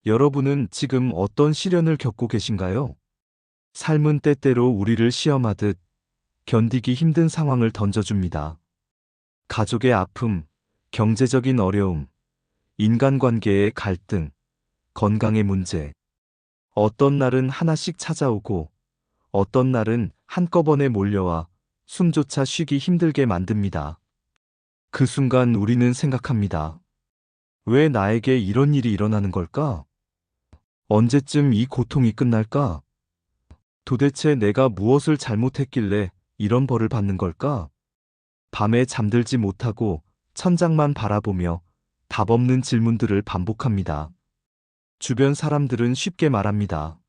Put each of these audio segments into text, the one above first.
여러분은 지금 어떤 시련을 겪고 계신가요? 삶은 때때로 우리를 시험하듯 견디기 힘든 상황을 던져줍니다. 가족의 아픔, 경제적인 어려움, 인간관계의 갈등, 건강의 문제. 어떤 날은 하나씩 찾아오고 어떤 날은 한꺼번에 몰려와 숨조차 쉬기 힘들게 만듭니다. 그 순간 우리는 생각합니다. 왜 나에게 이런 일이 일어나는 걸까? 언제쯤 이 고통이 끝날까? 도대체 내가 무엇을 잘못했길래 이런 벌을 받는 걸까? 밤에 잠들지 못하고 천장만 바라보며 답 없는 질문들을 반복합니다. 주변 사람들은 쉽게 말합니다.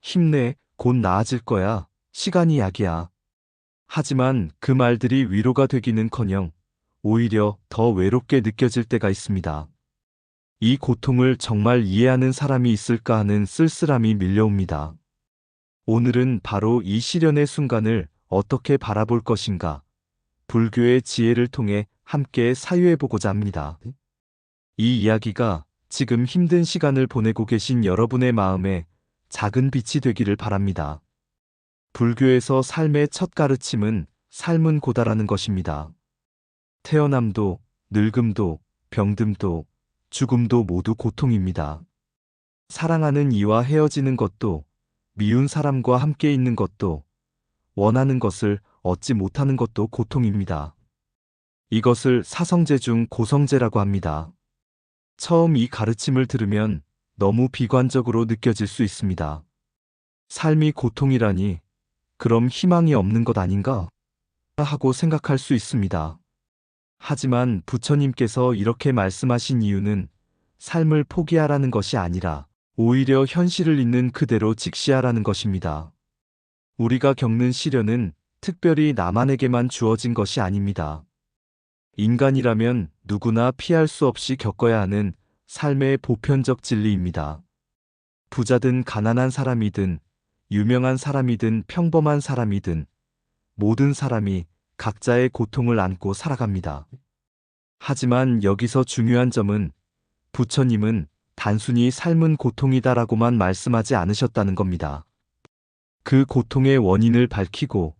힘내, 곧 나아질 거야. 시간이 약이야. 하지만 그 말들이 위로가 되기는커녕 오히려 더 외롭게 느껴질 때가 있습니다. 이 고통을 정말 이해하는 사람이 있을까 하는 쓸쓸함이 밀려옵니다. 오늘은 바로 이 시련의 순간을 어떻게 바라볼 것인가, 불교의 지혜를 통해 함께 사유해보고자 합니다. 이 이야기가 지금 힘든 시간을 보내고 계신 여러분의 마음에 작은 빛이 되기를 바랍니다. 불교에서 삶의 첫 가르침은 삶은 고다라는 것입니다. 태어남도, 늙음도, 병듦도, 죽음도 모두 고통입니다. 사랑하는 이와 헤어지는 것도, 미운 사람과 함께 있는 것도, 원하는 것을 얻지 못하는 것도 고통입니다. 이것을 사성제 중 고성제라고 합니다. 처음 이 가르침을 들으면 너무 비관적으로 느껴질 수 있습니다. 삶이 고통이라니, 그럼 희망이 없는 것 아닌가? 하고 생각할 수 있습니다. 하지만 부처님께서 이렇게 말씀하신 이유는 삶을 포기하라는 것이 아니라 오히려 현실을 있는 그대로 직시하라는 것입니다. 우리가 겪는 시련은 특별히 남한에게만 주어진 것이 아닙니다. 인간이라면 누구나 피할 수 없이 겪어야 하는 삶의 보편적 진리입니다. 부자든 가난한 사람이든 유명한 사람이든 평범한 사람이든 모든 사람이 각자의 고통을 안고 살아갑니다. 하지만 여기서 중요한 점은 부처님은 단순히 삶은 고통이다라고만 말씀하지 않으셨다는 겁니다. 그 고통의 원인을 밝히고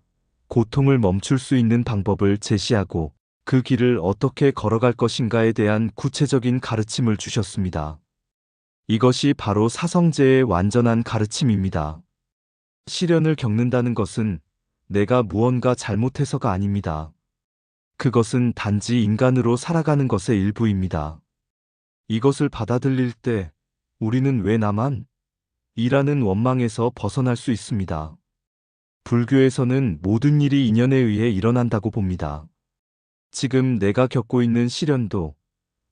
고통을 멈출 수 있는 방법을 제시하고 그 길을 어떻게 걸어갈 것인가에 대한 구체적인 가르침을 주셨습니다. 이것이 바로 사성제의 완전한 가르침입니다. 시련을 겪는다는 것은 내가 무언가 잘못해서가 아닙니다. 그것은 단지 인간으로 살아가는 것의 일부입니다. 이것을 받아들일 때 우리는 왜 나만? 이라는 원망에서 벗어날 수 있습니다. 불교에서는 모든 일이 인연에 의해 일어난다고 봅니다. 지금 내가 겪고 있는 시련도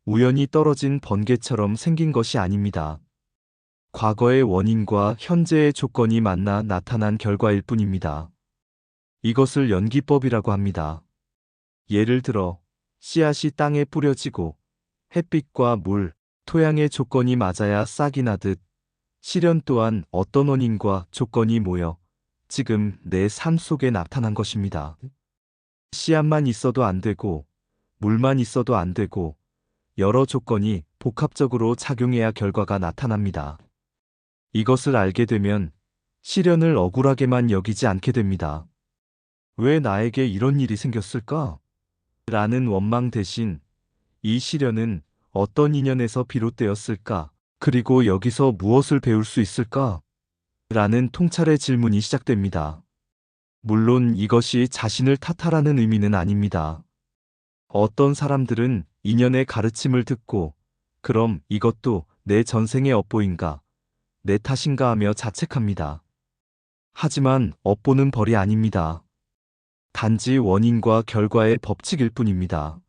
우연히 떨어진 번개처럼 생긴 것이 아닙니다. 과거의 원인과 현재의 조건이 만나 나타난 결과일 뿐입니다. 이것을 연기법이라고 합니다. 예를 들어 씨앗이 땅에 뿌려지고 햇빛과 물, 토양의 조건이 맞아야 싹이 나듯 시련 또한 어떤 원인과 조건이 모여 지금 내 삶 속에 나타난 것입니다. 씨앗만 있어도 안 되고 물만 있어도 안 되고 여러 조건이 복합적으로 작용해야 결과가 나타납니다. 이것을 알게 되면 시련을 억울하게만 여기지 않게 됩니다. 왜 나에게 이런 일이 생겼을까? 라는 원망 대신 이 시련은 어떤 인연에서 비롯되었을까? 그리고 여기서 무엇을 배울 수 있을까? 라는 통찰의 질문이 시작됩니다. 물론 이것이 자신을 탓하라는 의미는 아닙니다. 어떤 사람들은 인연의 가르침을 듣고 그럼 이것도 내 전생의 업보인가, 내 탓인가 하며 자책합니다. 하지만 업보는 벌이 아닙니다. 단지 원인과 결과의 법칙일 뿐입니다.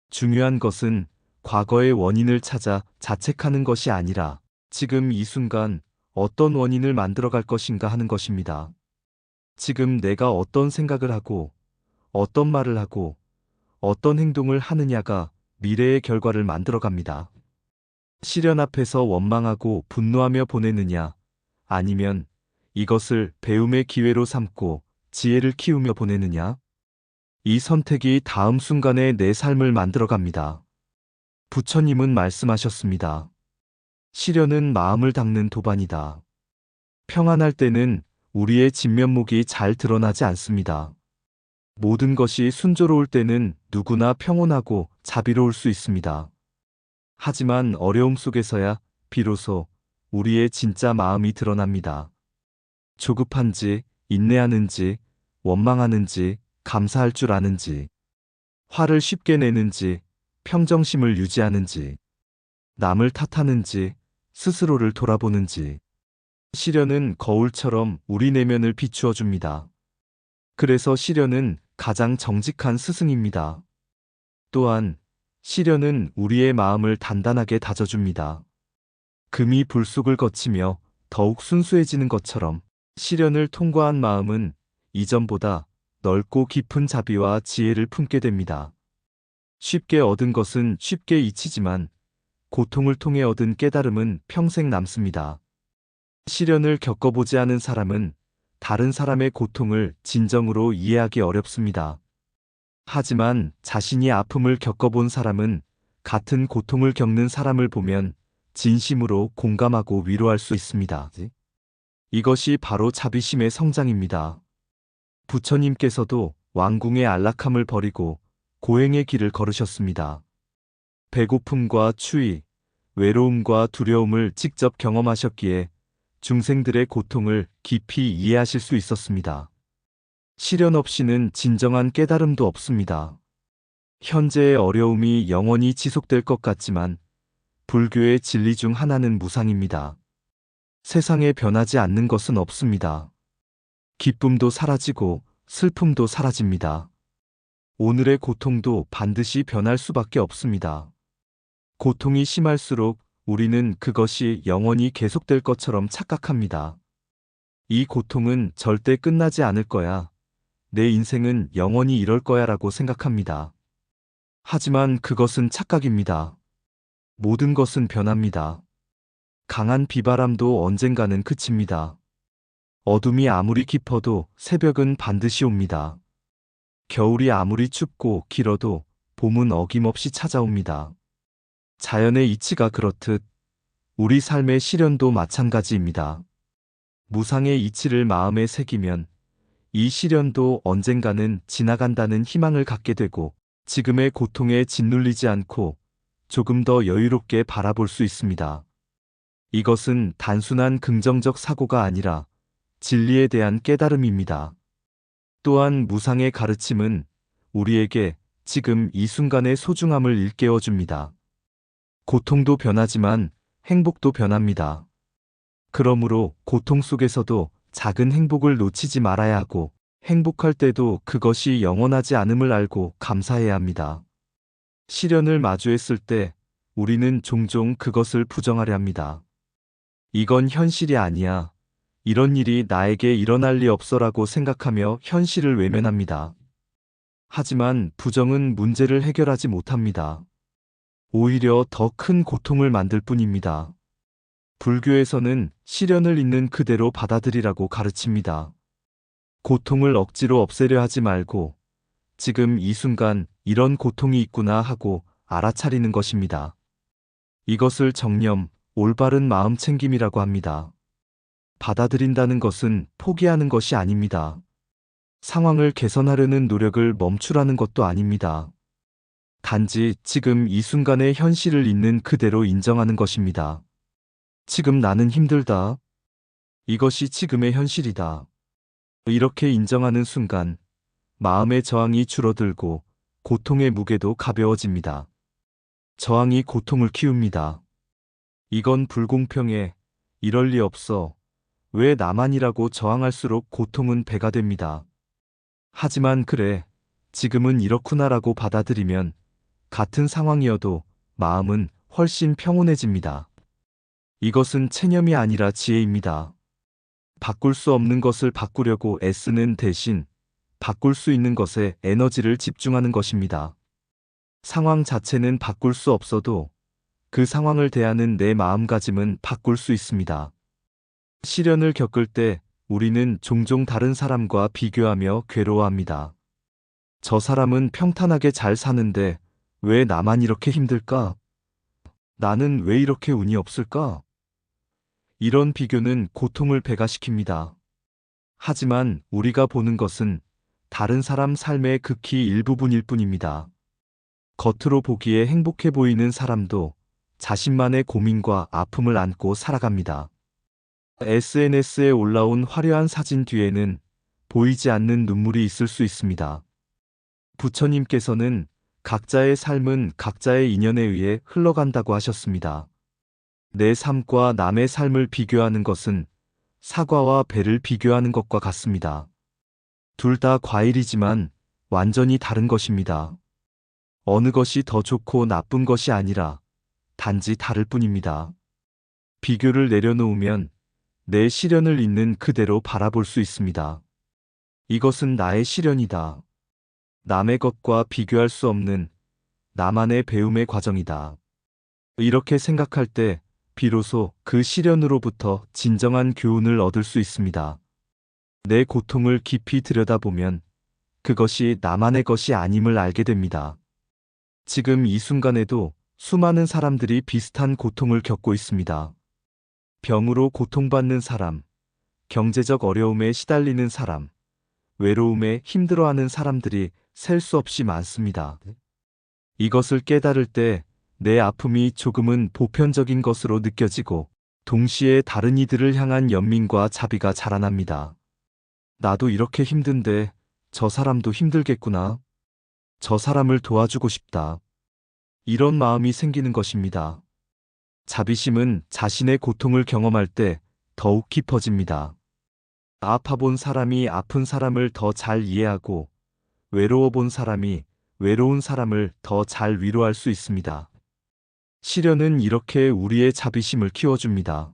중요한 것은 과거의 원인을 찾아 자책하는 것이 아니라 지금 이 순간 어떤 원인을 만들어갈 것인가 하는 것입니다. 지금 내가 어떤 생각을 하고 어떤 말을 하고 어떤 행동을 하느냐가 미래의 결과를 만들어갑니다. 시련 앞에서 원망하고 분노하며 보내느냐 아니면 이것을 배움의 기회로 삼고 지혜를 키우며 보내느냐? 이 선택이 다음 순간에 내 삶을 만들어갑니다. 부처님은 말씀하셨습니다. 시련은 마음을 닦는 도반이다. 평안할 때는 우리의 진면목이 잘 드러나지 않습니다. 모든 것이 순조로울 때는 누구나 평온하고 자비로울 수 있습니다. 하지만 어려움 속에서야 비로소 우리의 진짜 마음이 드러납니다. 조급한지, 인내하는지, 원망하는지, 감사할 줄 아는지, 화를 쉽게 내는지, 평정심을 유지하는지, 남을 탓하는지, 스스로를 돌아보는지. 시련은 거울처럼 우리 내면을 비추어 줍니다. 그래서 시련은 가장 정직한 스승입니다. 또한 시련은 우리의 마음을 단단하게 다져줍니다. 금이 불 속을 거치며 더욱 순수해지는 것처럼 시련을 통과한 마음은 이전보다 넓고 깊은 자비와 지혜를 품게 됩니다. 쉽게 얻은 것은 쉽게 잊히지만 고통을 통해 얻은 깨달음은 평생 남습니다. 시련을 겪어보지 않은 사람은 다른 사람의 고통을 진정으로 이해하기 어렵습니다. 하지만 자신이 아픔을 겪어본 사람은 같은 고통을 겪는 사람을 보면 진심으로 공감하고 위로할 수 있습니다. 이것이 바로 자비심의 성장입니다. 부처님께서도 왕궁의 안락함을 버리고 고행의 길을 걸으셨습니다. 배고픔과 추위, 외로움과 두려움을 직접 경험하셨기에 중생들의 고통을 깊이 이해하실 수 있었습니다. 시련 없이는 진정한 깨달음도 없습니다. 현재의 어려움이 영원히 지속될 것 같지만 불교의 진리 중 하나는 무상입니다. 세상에 변하지 않는 것은 없습니다. 기쁨도 사라지고 슬픔도 사라집니다. 오늘의 고통도 반드시 변할 수밖에 없습니다. 고통이 심할수록 우리는 그것이 영원히 계속될 것처럼 착각합니다. 이 고통은 절대 끝나지 않을 거야. 내 인생은 영원히 이럴 거야 라고 생각합니다. 하지만 그것은 착각입니다. 모든 것은 변합니다. 강한 비바람도 언젠가는 그칩니다. 어둠이 아무리 깊어도 새벽은 반드시 옵니다. 겨울이 아무리 춥고 길어도 봄은 어김없이 찾아옵니다. 자연의 이치가 그렇듯 우리 삶의 시련도 마찬가지입니다. 무상의 이치를 마음에 새기면 이 시련도 언젠가는 지나간다는 희망을 갖게 되고 지금의 고통에 짓눌리지 않고 조금 더 여유롭게 바라볼 수 있습니다. 이것은 단순한 긍정적 사고가 아니라 진리에 대한 깨달음입니다. 또한 무상의 가르침은 우리에게 지금 이 순간의 소중함을 일깨워 줍니다. 고통도 변하지만 행복도 변합니다. 그러므로 고통 속에서도 작은 행복을 놓치지 말아야 하고 행복할 때도 그것이 영원하지 않음을 알고 감사해야 합니다. 시련을 마주했을 때 우리는 종종 그것을 부정하려 합니다. 이건 현실이 아니야. 이런 일이 나에게 일어날 리 없어라고 생각하며 현실을 외면합니다. 하지만 부정은 문제를 해결하지 못합니다. 오히려 더 큰 고통을 만들 뿐입니다. 불교에서는 시련을 있는 그대로 받아들이라고 가르칩니다. 고통을 억지로 없애려 하지 말고 지금 이 순간 이런 고통이 있구나 하고 알아차리는 것입니다. 이것을 정념, 올바른 마음 챙김이라고 합니다. 받아들인다는 것은 포기하는 것이 아닙니다. 상황을 개선하려는 노력을 멈추라는 것도 아닙니다. 단지 지금 이 순간의 현실을 있는 그대로 인정하는 것입니다. 지금 나는 힘들다. 이것이 지금의 현실이다. 이렇게 인정하는 순간 마음의 저항이 줄어들고 고통의 무게도 가벼워집니다. 저항이 고통을 키웁니다. 이건 불공평해. 이럴 리 없어. 왜 나만이라고 저항할수록 고통은 배가 됩니다. 하지만 그래, 지금은 이렇구나라고 받아들이면 같은 상황이어도 마음은 훨씬 평온해집니다. 이것은 체념이 아니라 지혜입니다. 바꿀 수 없는 것을 바꾸려고 애쓰는 대신 바꿀 수 있는 것에 에너지를 집중하는 것입니다. 상황 자체는 바꿀 수 없어도 그 상황을 대하는 내 마음가짐은 바꿀 수 있습니다. 시련을 겪을 때 우리는 종종 다른 사람과 비교하며 괴로워합니다. 저 사람은 평탄하게 잘 사는데 왜 나만 이렇게 힘들까? 나는 왜 이렇게 운이 없을까? 이런 비교는 고통을 배가시킵니다. 하지만 우리가 보는 것은 다른 사람 삶의 극히 일부분일 뿐입니다. 겉으로 보기에 행복해 보이는 사람도 자신만의 고민과 아픔을 안고 살아갑니다. SNS에 올라온 화려한 사진 뒤에는 보이지 않는 눈물이 있을 수 있습니다. 부처님께서는 각자의 삶은 각자의 인연에 의해 흘러간다고 하셨습니다. 내 삶과 남의 삶을 비교하는 것은 사과와 배를 비교하는 것과 같습니다. 둘 다 과일이지만 완전히 다른 것입니다. 어느 것이 더 좋고 나쁜 것이 아니라 단지 다를 뿐입니다. 비교를 내려놓으면 내 시련을 있는 그대로 바라볼 수 있습니다. 이것은 나의 시련이다. 남의 것과 비교할 수 없는 나만의 배움의 과정이다. 이렇게 생각할 때 비로소 그 시련으로부터 진정한 교훈을 얻을 수 있습니다. 내 고통을 깊이 들여다보면 그것이 나만의 것이 아님을 알게 됩니다. 지금 이 순간에도 수많은 사람들이 비슷한 고통을 겪고 있습니다. 병으로 고통받는 사람, 경제적 어려움에 시달리는 사람, 외로움에 힘들어하는 사람들이 셀 수 없이 많습니다. 이것을 깨달을 때 내 아픔이 조금은 보편적인 것으로 느껴지고 동시에 다른 이들을 향한 연민과 자비가 자라납니다. 나도 이렇게 힘든데 저 사람도 힘들겠구나. 저 사람을 도와주고 싶다. 이런 마음이 생기는 것입니다. 자비심은 자신의 고통을 경험할 때 더욱 깊어집니다. 아파 본 사람이 아픈 사람을 더 잘 이해하고 외로워 본 사람이 외로운 사람을 더 잘 위로할 수 있습니다. 시련은 이렇게 우리의 자비심을 키워줍니다.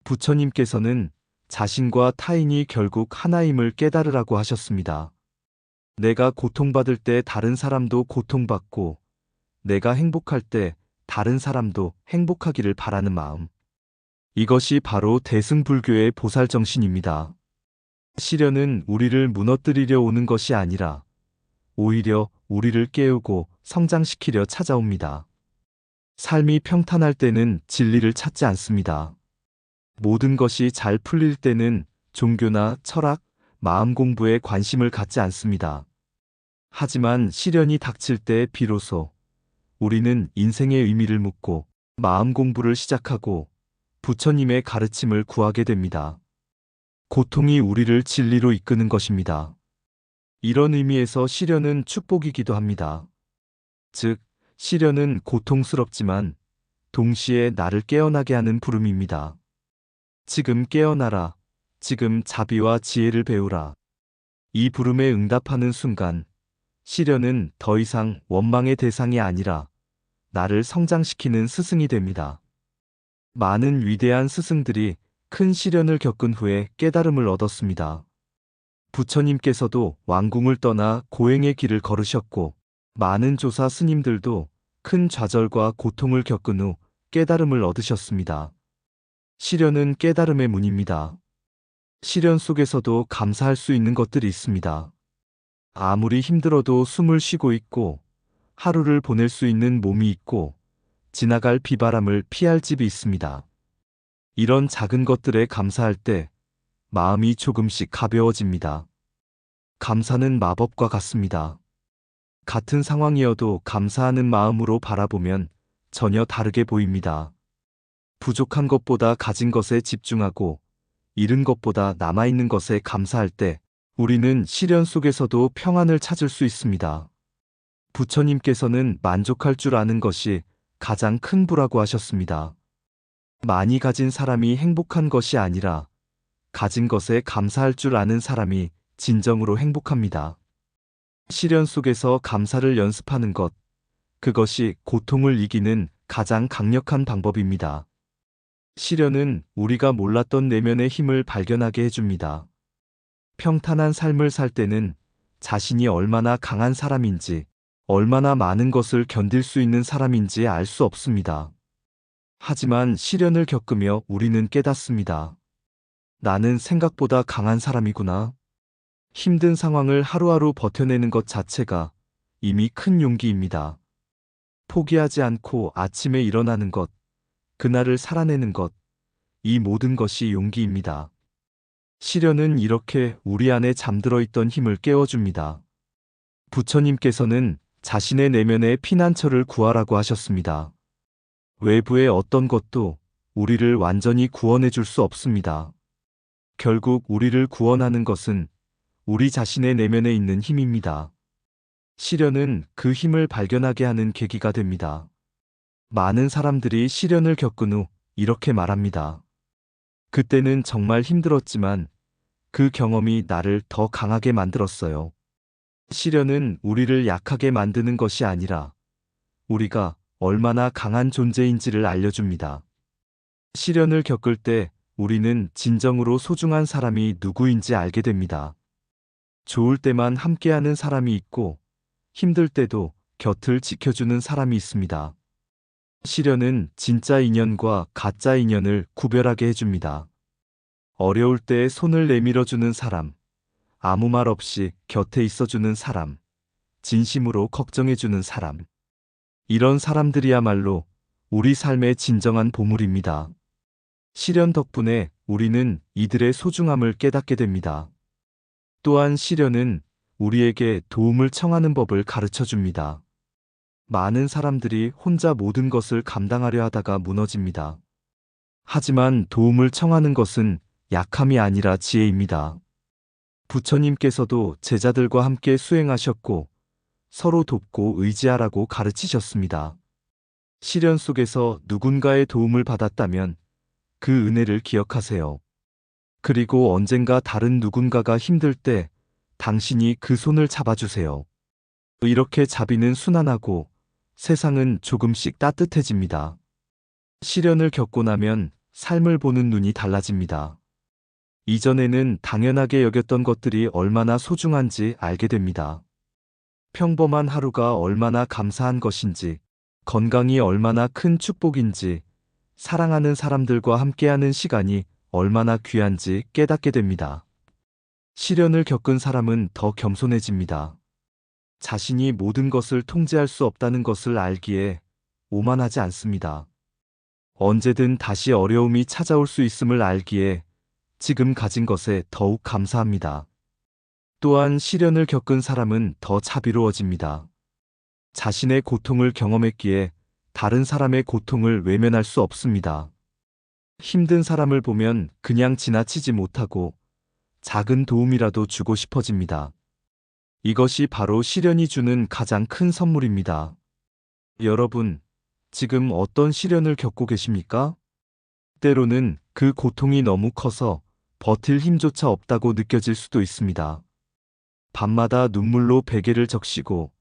부처님께서는 자신과 타인이 결국 하나임을 깨달으라고 하셨습니다. 내가 고통받을 때 다른 사람도 고통받고 내가 행복할 때 다른 사람도 행복하기를 바라는 마음. 이것이 바로 대승불교의 보살정신입니다. 시련은 우리를 무너뜨리려 오는 것이 아니라 오히려 우리를 깨우고 성장시키려 찾아옵니다. 삶이 평탄할 때는 진리를 찾지 않습니다. 모든 것이 잘 풀릴 때는 종교나 철학, 마음 공부에 관심을 갖지 않습니다. 하지만 시련이 닥칠 때 비로소 우리는 인생의 의미를 묻고 마음 공부를 시작하고 부처님의 가르침을 구하게 됩니다. 고통이 우리를 진리로 이끄는 것입니다. 이런 의미에서 시련은 축복이기도 합니다. 즉, 시련은 고통스럽지만 동시에 나를 깨어나게 하는 부름입니다. 지금 깨어나라. 지금 자비와 지혜를 배우라. 이 부름에 응답하는 순간 시련은 더 이상 원망의 대상이 아니라 나를 성장시키는 스승이 됩니다. 많은 위대한 스승들이 큰 시련을 겪은 후에 깨달음을 얻었습니다. 부처님께서도 왕궁을 떠나 고행의 길을 걸으셨고 많은 조사 스님들도 큰 좌절과 고통을 겪은 후 깨달음을 얻으셨습니다. 시련은 깨달음의 문입니다. 시련 속에서도 감사할 수 있는 것들이 있습니다. 아무리 힘들어도 숨을 쉬고 있고 하루를 보낼 수 있는 몸이 있고 지나갈 비바람을 피할 집이 있습니다. 이런 작은 것들에 감사할 때 마음이 조금씩 가벼워집니다. 감사는 마법과 같습니다. 같은 상황이어도 감사하는 마음으로 바라보면 전혀 다르게 보입니다. 부족한 것보다 가진 것에 집중하고 잃은 것보다 남아있는 것에 감사할 때 우리는 시련 속에서도 평안을 찾을 수 있습니다. 부처님께서는 만족할 줄 아는 것이 가장 큰 부라고 하셨습니다. 많이 가진 사람이 행복한 것이 아니라 가진 것에 감사할 줄 아는 사람이 진정으로 행복합니다. 시련 속에서 감사를 연습하는 것, 그것이 고통을 이기는 가장 강력한 방법입니다. 시련은 우리가 몰랐던 내면의 힘을 발견하게 해줍니다. 평탄한 삶을 살 때는 자신이 얼마나 강한 사람인지, 얼마나 많은 것을 견딜 수 있는 사람인지 알 수 없습니다. 하지만 시련을 겪으며 우리는 깨닫습니다. 나는 생각보다 강한 사람이구나. 힘든 상황을 하루하루 버텨내는 것 자체가 이미 큰 용기입니다. 포기하지 않고 아침에 일어나는 것, 그날을 살아내는 것, 이 모든 것이 용기입니다. 시련은 이렇게 우리 안에 잠들어 있던 힘을 깨워줍니다. 부처님께서는 자신의 내면의 피난처를 구하라고 하셨습니다. 외부의 어떤 것도 우리를 완전히 구원해 줄 수 없습니다. 결국 우리를 구원하는 것은 우리 자신의 내면에 있는 힘입니다. 시련은 그 힘을 발견하게 하는 계기가 됩니다. 많은 사람들이 시련을 겪은 후 이렇게 말합니다. 그때는 정말 힘들었지만 그 경험이 나를 더 강하게 만들었어요. 시련은 우리를 약하게 만드는 것이 아니라 우리가 얼마나 강한 존재인지를 알려줍니다. 시련을 겪을 때 우리는 진정으로 소중한 사람이 누구인지 알게 됩니다. 좋을 때만 함께하는 사람이 있고 힘들 때도 곁을 지켜주는 사람이 있습니다. 시련은 진짜 인연과 가짜 인연을 구별하게 해줍니다. 어려울 때 손을 내밀어주는 사람, 아무 말 없이 곁에 있어주는 사람, 진심으로 걱정해주는 사람. 이런 사람들이야말로 우리 삶의 진정한 보물입니다. 시련 덕분에 우리는 이들의 소중함을 깨닫게 됩니다. 또한 시련은 우리에게 도움을 청하는 법을 가르쳐 줍니다. 많은 사람들이 혼자 모든 것을 감당하려 하다가 무너집니다. 하지만 도움을 청하는 것은 약함이 아니라 지혜입니다. 부처님께서도 제자들과 함께 수행하셨고 서로 돕고 의지하라고 가르치셨습니다. 시련 속에서 누군가의 도움을 받았다면 그 은혜를 기억하세요. 그리고 언젠가 다른 누군가가 힘들 때 당신이 그 손을 잡아주세요. 이렇게 자비는 순환하고 세상은 조금씩 따뜻해집니다. 시련을 겪고 나면 삶을 보는 눈이 달라집니다. 이전에는 당연하게 여겼던 것들이 얼마나 소중한지 알게 됩니다. 평범한 하루가 얼마나 감사한 것인지, 건강이 얼마나 큰 축복인지, 사랑하는 사람들과 함께하는 시간이 얼마나 귀한지 깨닫게 됩니다. 시련을 겪은 사람은 더 겸손해집니다. 자신이 모든 것을 통제할 수 없다는 것을 알기에 오만하지 않습니다. 언제든 다시 어려움이 찾아올 수 있음을 알기에 지금 가진 것에 더욱 감사합니다. 또한 시련을 겪은 사람은 더 자비로워집니다. 자신의 고통을 경험했기에 다른 사람의 고통을 외면할 수 없습니다. 힘든 사람을 보면 그냥 지나치지 못하고 작은 도움이라도 주고 싶어집니다. 이것이 바로 시련이 주는 가장 큰 선물입니다. 여러분, 지금 어떤 시련을 겪고 계십니까? 때로는 그 고통이 너무 커서 버틸 힘조차 없다고 느껴질 수도 있습니다. 밤마다 눈물로 베개를 적시고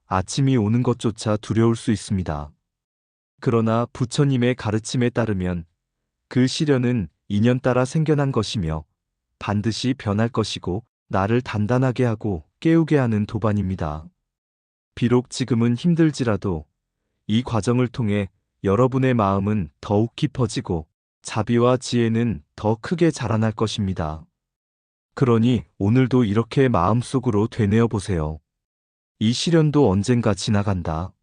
아침이 오는 것조차 두려울 수 있습니다. 그러나 부처님의 가르침에 따르면 그 시련은 인연 따라 생겨난 것이며 반드시 변할 것이고 나를 단단하게 하고 깨우게 하는 도반입니다. 비록 지금은 힘들지라도 이 과정을 통해 여러분의 마음은 더욱 깊어지고 자비와 지혜는 더 크게 자라날 것입니다. 그러니 오늘도 이렇게 마음속으로 되뇌어 보세요. 이 시련도 언젠가 지나간다.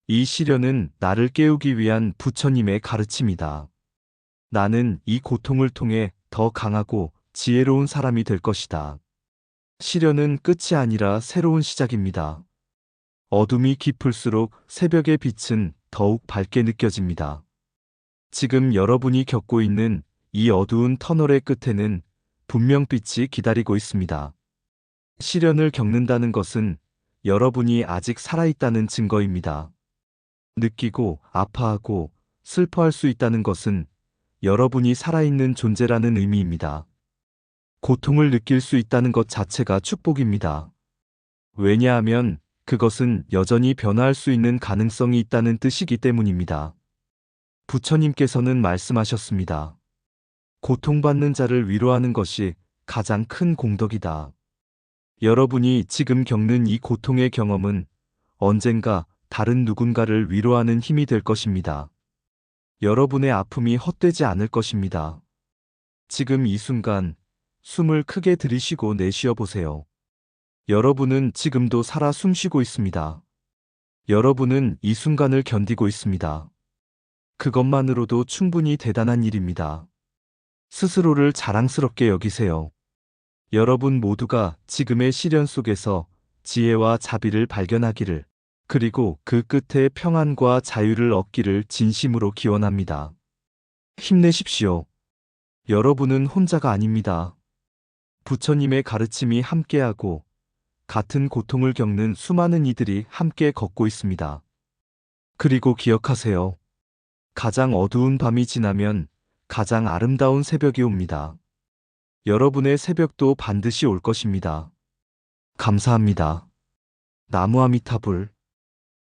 이 시련은 나를 깨우기 위한 부처님의 가르침이다. 나는 이 고통을 통해 더 강하고 지혜로운 사람이 될 것이다. 시련은 끝이 아니라 새로운 시작입니다. 어둠이 깊을수록 새벽의 빛은 더욱 밝게 느껴집니다. 지금 여러분이 겪고 있는 이 어두운 터널의 끝에는 분명 빛이 기다리고 있습니다. 시련을 겪는다는 것은 여러분이 아직 살아있다는 증거입니다. 느끼고 아파하고 슬퍼할 수 있다는 것은 여러분이 살아있는 존재라는 의미입니다. 고통을 느낄 수 있다는 것 자체가 축복입니다. 왜냐하면 그것은 여전히 변화할 수 있는 가능성이 있다는 뜻이기 때문입니다. 부처님께서는 말씀하셨습니다. 고통받는 자를 위로하는 것이 가장 큰 공덕이다. 여러분이 지금 겪는 이 고통의 경험은 언젠가 다른 누군가를 위로하는 힘이 될 것입니다. 여러분의 아픔이 헛되지 않을 것입니다. 지금 이 순간 숨을 크게 들이쉬고 내쉬어 보세요. 여러분은 지금도 살아 숨쉬고 있습니다. 여러분은 이 순간을 견디고 있습니다. 그것만으로도 충분히 대단한 일입니다. 스스로를 자랑스럽게 여기세요. 여러분 모두가 지금의 시련 속에서 지혜와 자비를 발견하기를, 그리고 그 끝에 평안과 자유를 얻기를 진심으로 기원합니다. 힘내십시오. 여러분은 혼자가 아닙니다. 부처님의 가르침이 함께하고 같은 고통을 겪는 수많은 이들이 함께 걷고 있습니다. 그리고 기억하세요. 가장 어두운 밤이 지나면 가장 아름다운 새벽이 옵니다. 여러분의 새벽도 반드시 올 것입니다. 감사합니다. 나무아미타불.